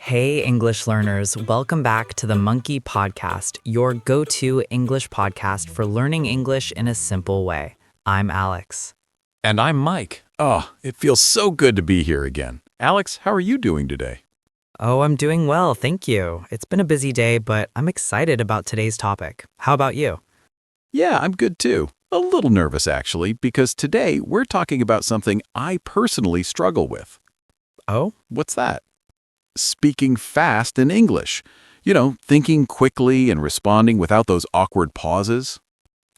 Hey, English learners, welcome back to the Monkey Podcast, your go to English podcast for learning English in a simple way. I'm Alex. And I'm Mike. Oh, it feels so good to be here again. Alex, how are you doing today? Oh, I'm doing well, thank you. It's been a busy day, but I'm excited about today's topic. How about you? Yeah, I'm good too. A little nervous, actually, because today we're talking about something I personally struggle with. Oh? What's that? Speaking fast in English. Thinking quickly and responding without those awkward pauses.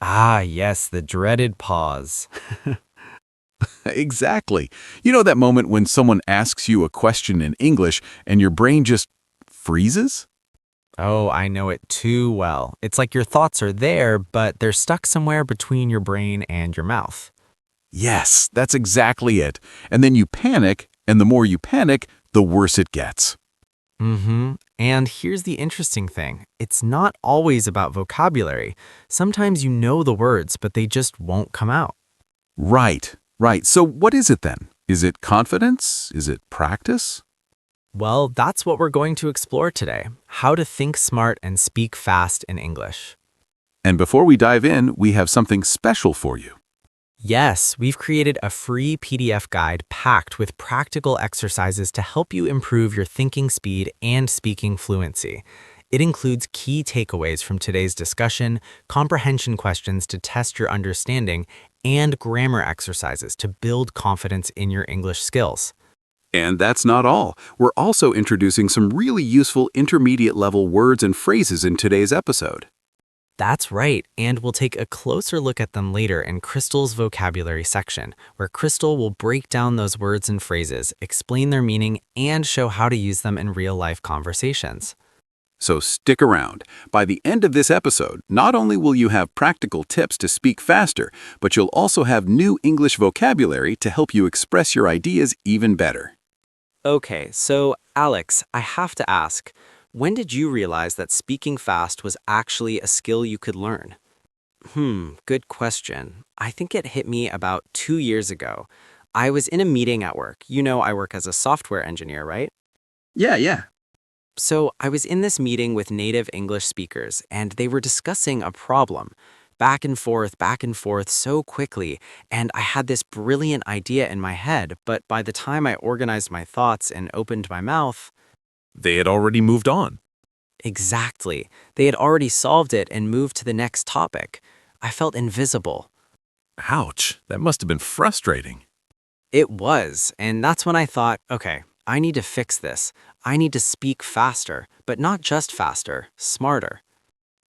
Ah, yes, the dreaded pause. Exactly. You know that moment when someone asks you a question in English and your brain just freezes? Oh, I know it too well. It's like your thoughts are there, but they're stuck somewhere between your brain and your mouth. Yes, that's exactly it. And then you panic, and the more you panic, the worse it gets. And here's the interesting thing. It's not always about vocabulary. Sometimes you know the words, but they just won't come out. Right, right. So what is it then? Is it confidence? Is it practice? Well, that's what we're going to explore today. How to think smart and speak fast in English. And before we dive in, we have something special for you. Yes, we've created a free PDF guide packed with practical exercises to help you improve your thinking speed and speaking fluency. It includes key takeaways from today's discussion, comprehension questions to test your understanding, and grammar exercises to build confidence in your English skills. And that's not all. We're also introducing some really useful intermediate level words and phrases in today's episode. That's right, and we'll take a closer look at them later in Crystal's vocabulary section, where Crystal will break down those words and phrases, explain their meaning, and show how to use them in real-life conversations. So stick around. By the end of this episode, not only will you have practical tips to speak faster, but you'll also have new English vocabulary to help you express your ideas even better. Okay, so Alex, I have to ask, when did you realize that speaking fast was actually a skill you could learn? Good question. I think it hit me about 2 years ago. I was in a meeting at work. You know, I work as a software engineer, right? Yeah. So I was in this meeting with native English speakers, and they were discussing a problem. Back and forth so quickly, and I had this brilliant idea in my head, but by the time I organized my thoughts and opened my mouth, They had already moved on. exactly, they had already solved it and moved to the next topic. I felt invisible. Ouch, that must have been frustrating. It was, and that's when I thought, okay, I need to fix this. I need to speak faster, but not just faster, smarter.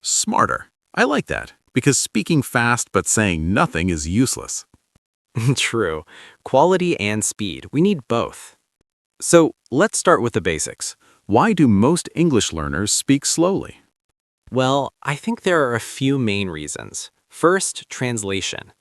Smarter. I like that, because speaking fast but saying nothing is useless. True. Quality and speed. We need both. So let's start with the basics. Why do most English learners speak slowly? Well, I think there are a few main reasons. First, translation.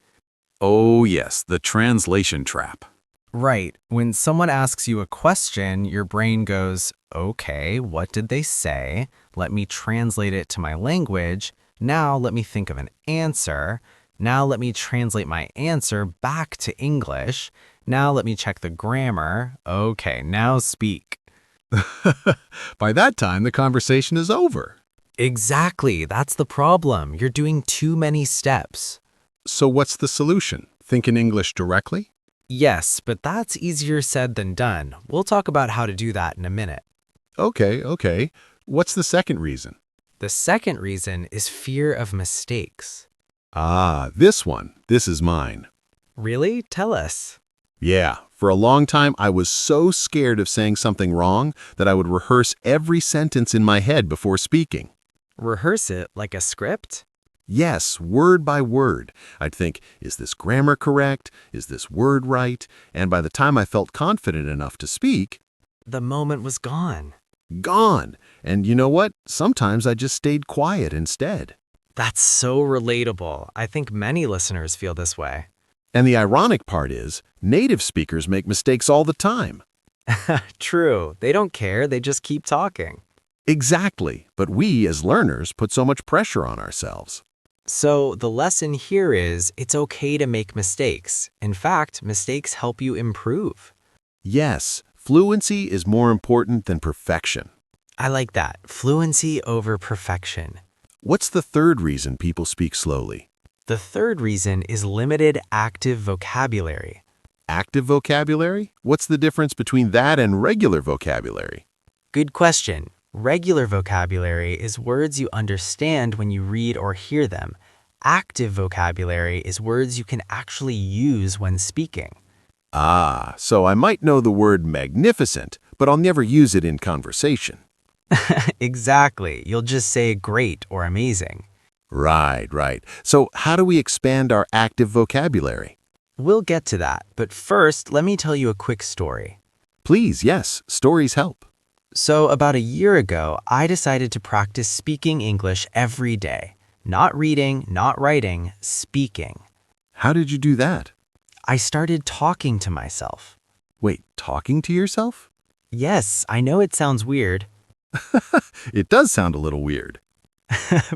Oh yes, the translation trap. Right. When someone asks you a question, your brain goes, okay, what did they say? Let me translate it to my language. Now let me think of an answer. Now let me translate my answer back to English. Now let me check the grammar. Okay, now speak. By that time, the conversation is over. Exactly. That's the problem. You're doing too many steps. So what's the solution? Think in English directly? Yes, but that's easier said than done. We'll talk about how to do that in a minute. Okay. What's the second reason? The second reason is fear of mistakes. Ah, this one. This is mine. Really? Tell us. Yeah, for a long time I was so scared of saying something wrong that I would rehearse every sentence in my head before speaking. Rehearse it like a script? Yes, word by word. I'd think, is this grammar correct? Is this word right? And by the time I felt confident enough to speak, The moment was gone. gone. And you know what? Sometimes I just stayed quiet instead. That's so relatable. I think many listeners feel this way. And the ironic part is, native speakers make mistakes all the time. True. They don't care. They just keep talking. Exactly. But we, as learners, put so much pressure on ourselves. So the lesson here is it's okay to make mistakes. In fact, mistakes help you improve. Yes, Fluency is more important than perfection. I like that. Fluency over perfection. What's the third reason people speak slowly? The third reason is limited active vocabulary. Active vocabulary? What's the difference between that and regular vocabulary? Good question. Regular vocabulary is words you understand when you read or hear them. Active vocabulary is words you can actually use when speaking. Ah, so I might know the word magnificent, but I'll never use it in conversation. Exactly. You'll just say great or amazing. Right. So how do we expand our active vocabulary? We'll get to that, but first, let me tell you a quick story. Please, yes, stories help. So, about a year ago, I decided to practice speaking English every day. Not reading, not writing, speaking. How did you do that? I started talking to myself. Wait, talking to yourself? Yes, I know it sounds weird, It does sound a little weird.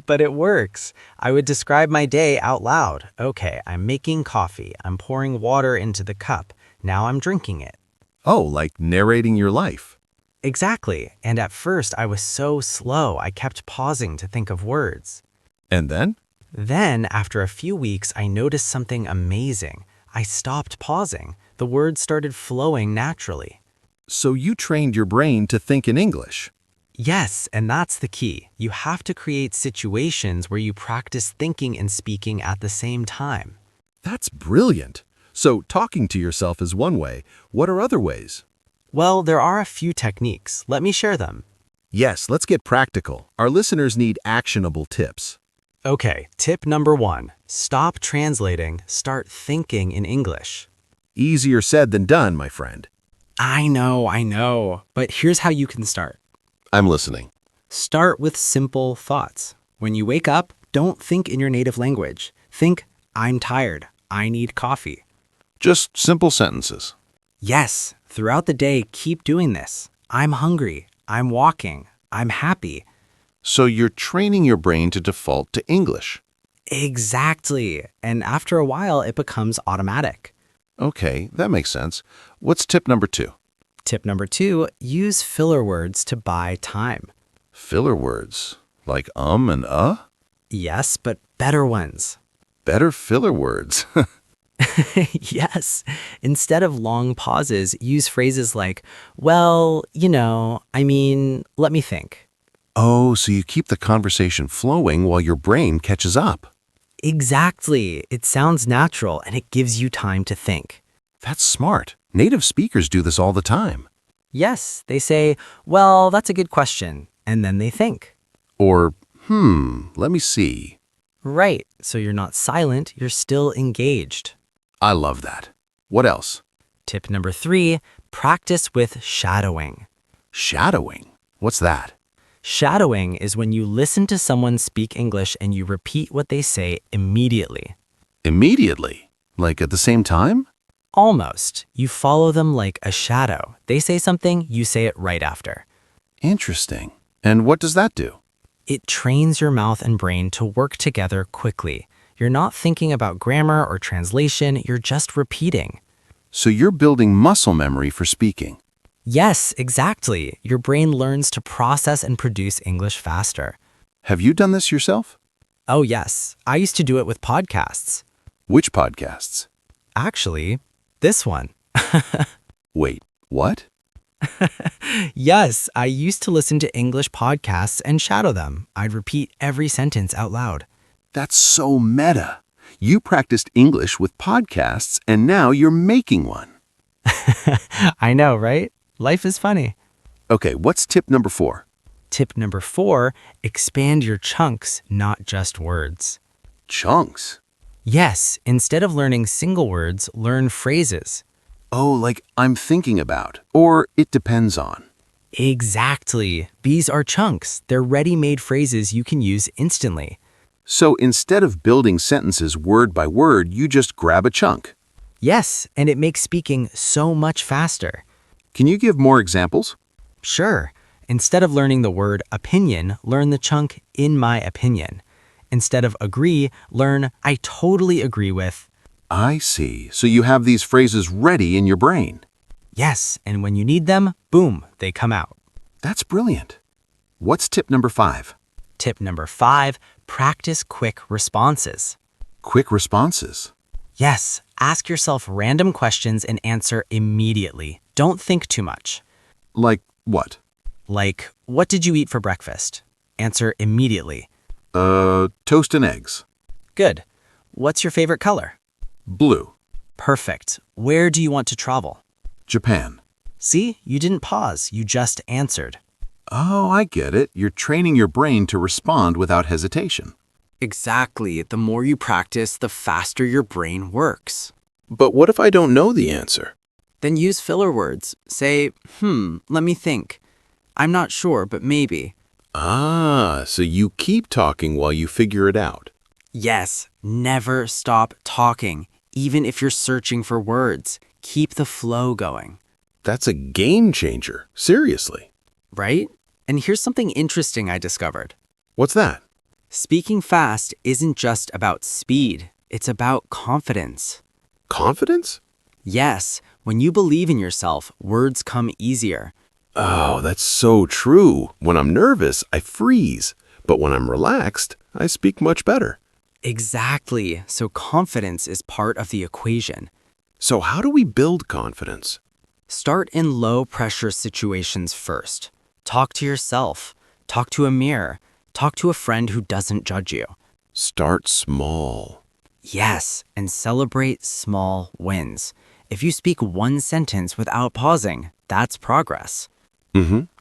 but it works. I would describe my day out loud. Okay, I'm making coffee. I'm pouring water into the cup. Now I'm drinking it. Oh, like narrating your life. Exactly. And at first, I was so slow, I kept pausing to think of words. And then? Then, after a few weeks, I noticed something amazing. I stopped pausing. The words started flowing naturally. So you trained your brain to think in English. Yes, and that's the key. You have to create situations where you practice thinking and speaking at the same time. That's brilliant. So talking to yourself is one way. What are other ways? Well, there are a few techniques. Let me share them. Yes, let's get practical. Our listeners need actionable tips. Okay, tip number 1. Stop translating, start thinking in English. Easier said than done, my friend. I know. But here's how you can start. I'm listening. Start with simple thoughts. When you wake up, don't think in your native language. Think, I'm tired. I need coffee. Just simple sentences. Yes, throughout the day, keep doing this. I'm hungry. I'm walking. I'm happy. So you're training your brain to default to English. Exactly. And after a while, it becomes automatic. Okay, that makes sense. What's tip number 2? Tip number 2, use filler words to buy time. Filler words, like and Yes, but better ones. Better filler words. Yes. Instead of long pauses, use phrases like, well, let me think. Oh, so you keep the conversation flowing while your brain catches up. Exactly. It sounds natural and it gives you time to think. That's smart. Native speakers do this all the time. Yes, they say, well, that's a good question. And then they think. Or, let me see. Right. So you're not silent, you're still engaged. I love that. What else? Tip number 3, practice with shadowing. Shadowing. What's that? Shadowing is when you listen to someone speak English and you repeat what they say immediately. Immediately? Like at the same time? Almost. You follow them like a shadow. They say something, you say it right after. Interesting. And what does that do? It trains your mouth and brain to work together quickly. You're not thinking about grammar or translation, you're just repeating. So you're building muscle memory for speaking. Yes, exactly. Your brain learns to process and produce English faster. Have you done this yourself? Oh, yes. I used to do it with podcasts. Which podcasts? Actually, this one. Wait, what? Yes, I used to listen to English podcasts and shadow them. I'd repeat every sentence out loud. That's so meta. You practiced English with podcasts and now you're making one. I know, right? Life is funny. Okay, what's tip number 4? Tip number 4, expand your chunks, not just words. Chunks. Yes, instead of learning single words, learn phrases. Oh, like I'm thinking about, or it depends on. Exactly. These are chunks. They're ready-made phrases you can use instantly. So instead of building sentences word by word, you just grab a chunk. Yes, and it makes speaking so much faster. Can you give more examples? Sure. Instead of learning the word opinion, learn the chunk in my opinion. Instead of agree, learn I totally agree with. I see. So you have these phrases ready in your brain. Yes, and when you need them, boom, they come out. That's brilliant. What's tip number 5? Tip number 5, practice quick responses. Quick responses. Yes, ask yourself random questions and answer immediately. Don't think too much. Like what? Like, what did you eat for breakfast? Answer immediately. Toast and eggs. Good. What's your favorite color? Blue. Perfect. Where do you want to travel? Japan. See, you didn't pause, you just answered. Oh, I get it. You're training your brain to respond without hesitation. Exactly. The more you practice, the faster your brain works. But what if I don't know the answer? Then use filler words. Say, let me think. I'm not sure, but maybe. Ah, so you keep talking while you figure it out. Yes, never stop talking, even if you're searching for words. Keep the flow going. That's a game changer. Seriously. Right? And here's something interesting I discovered. What's that? Speaking fast isn't just about speed, it's about confidence. Confidence? Yes, when you believe in yourself, words come easier. Oh, that's so true. When I'm nervous, I freeze. But when I'm relaxed, I speak much better. Exactly. So confidence is part of the equation. So how do we build confidence? Start in low-pressure situations first. Talk to yourself. Talk to a mirror. Talk to a friend who doesn't judge you. Start small. Yes, and celebrate small wins. If you speak one sentence without pausing, that's progress.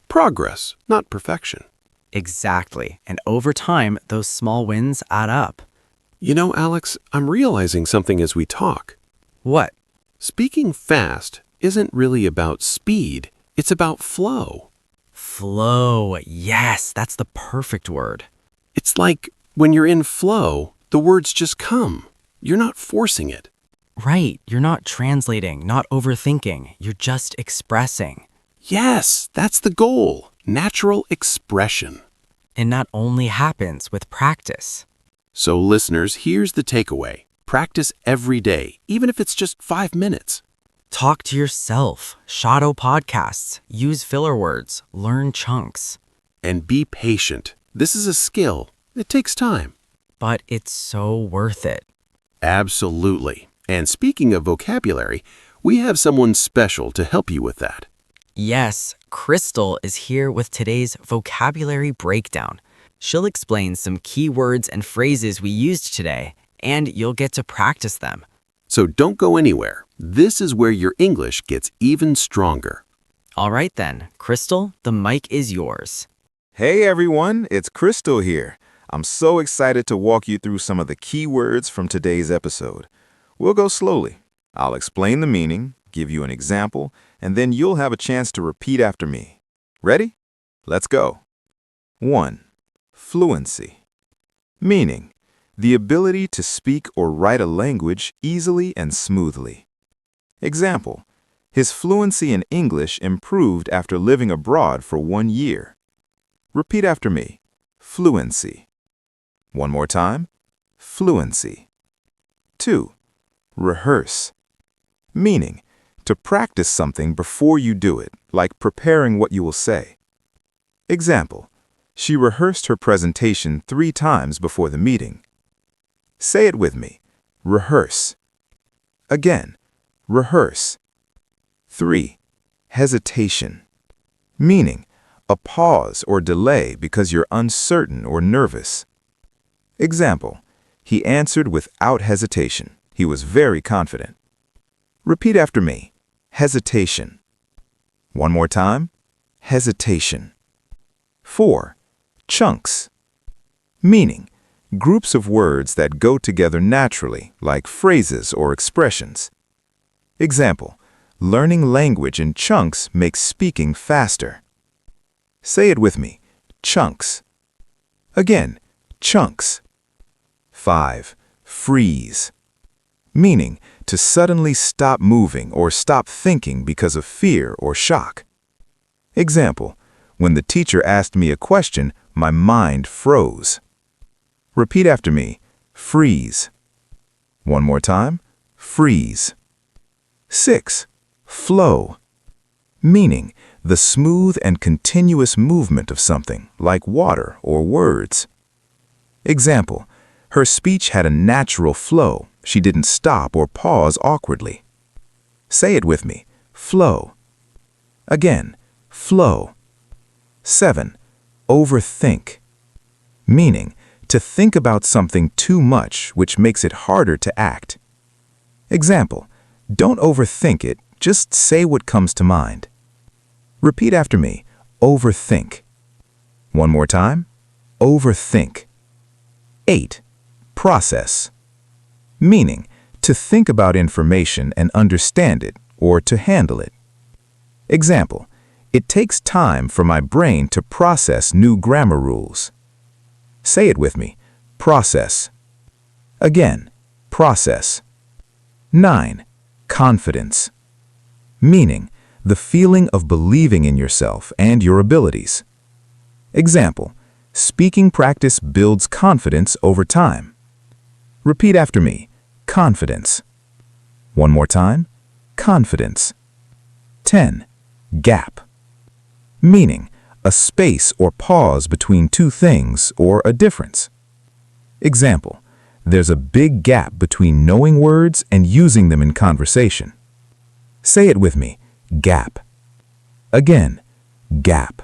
Progress, not perfection. Exactly. And over time, those small wins add up. You know, Alex, I'm realizing something as we talk. What? Speaking fast isn't really about speed. It's about flow. Flow. Yes, that's the perfect word. It's like when you're in flow, the words just come. You're not forcing it. Right. You're not translating, not overthinking. You're just expressing. Yes, that's the goal. Natural expression. And that only happens with practice. So listeners, here's the takeaway. Practice every day, even if it's just 5 minutes. Talk to yourself. Shadow podcasts. Use filler words. Learn chunks. And be patient. This is a skill. It takes time. But it's so worth it. Absolutely. And speaking of vocabulary, we have someone special to help you with that. Yes, Crystal is here with today's vocabulary breakdown. She'll explain some key words and phrases we used today, and you'll get to practice them. So don't go anywhere. This is where your English gets even stronger. All right then, Crystal, the mic is yours. Hey everyone, it's Crystal here. I'm so excited to walk you through some of the key words from today's episode. We'll go slowly. I'll explain the meaning, give you an example, and then you'll have a chance to repeat after me. Ready? Let's go. 1. Fluency. Meaning, the ability to speak or write a language easily and smoothly. Example, his fluency in English improved after living abroad for 1 year. Repeat after me. Fluency. One more time. Fluency. 2. Rehearse. Meaning, to practice something before you do it, like preparing what you will say. Example, she rehearsed her presentation 3 times before the meeting. Say it with me. Rehearse. Again, rehearse. 3. Hesitation. Meaning, a pause or delay because you're uncertain or nervous. Example, he answered without hesitation. He was very confident. Repeat after me. Hesitation. One more time. Hesitation. 4. Chunks. Meaning, groups of words that go together naturally, like phrases or expressions. Example, learning language in chunks makes speaking faster. Say it with me. Chunks. Again, chunks. 5. Freeze. Meaning, to suddenly stop moving or stop thinking because of fear or shock. Example, when the teacher asked me a question, my mind froze. Repeat after me. Freeze. One more time. Freeze. 6. Flow. meaning the smooth and continuous movement of something, like water or words. Example, her speech had a natural flow. She didn't stop or pause awkwardly. Say it with me, flow. Again, flow. 7. Overthink, meaning to think about something too much, which makes it harder to act. Example, don't overthink it, just say what comes to mind. Repeat after me, overthink. One more time, overthink. 8. Process, meaning to think about information and understand it or to handle it. Example, it takes time for my brain to process new grammar rules. Say it with me, process. Again, process. 9. Confidence, meaning the feeling of believing in yourself and your abilities. Example, speaking practice builds confidence over time. Repeat after me, confidence. One more time, confidence. 10. Gap, meaning a space or pause between two things or a difference. Example, there's a big gap between knowing words and using them in conversation. Say it with me, gap. Again, gap.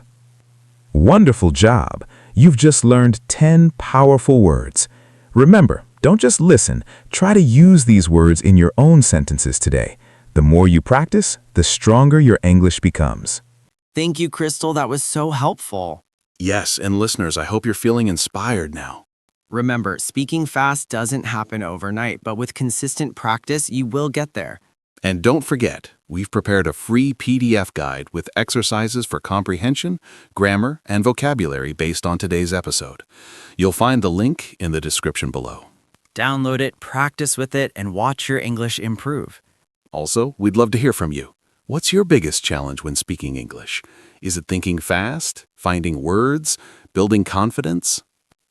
Wonderful job! You've just learned 10 powerful words. Remember, don't just listen, try to use these words in your own sentences today. The more you practice, the stronger your English becomes. Thank you, Crystal. That was so helpful. Yes, and listeners, I hope you're feeling inspired now. Remember, speaking fast doesn't happen overnight, but with consistent practice, you will get there. And don't forget, we've prepared a free PDF guide with exercises for comprehension, grammar, and vocabulary based on today's episode. You'll find the link in the description below. Download it, practice with it, and watch your English improve. Also, we'd love to hear from you. What's your biggest challenge when speaking English? Is it thinking fast, finding words, building confidence?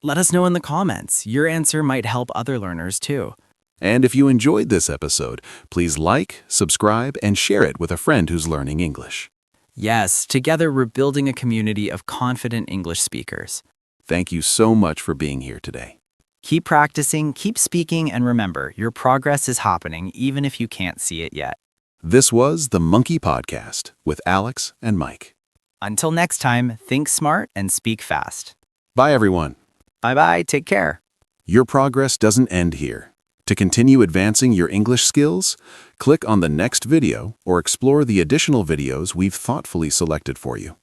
Let us know in the comments. Your answer might help other learners too. And if you enjoyed this episode, please like, subscribe, and share it with a friend who's learning English. Yes, together we're building a community of confident English speakers. Thank you so much for being here today. Keep practicing, keep speaking, and remember, your progress is happening even if you can't see it yet. This was the Monkey Podcast with Alex and Mike. Until next time, think smart and speak fast. Bye, everyone. Bye-bye, take care. Your progress doesn't end here. To continue advancing your English skills, click on the next video or explore the additional videos we've thoughtfully selected for you.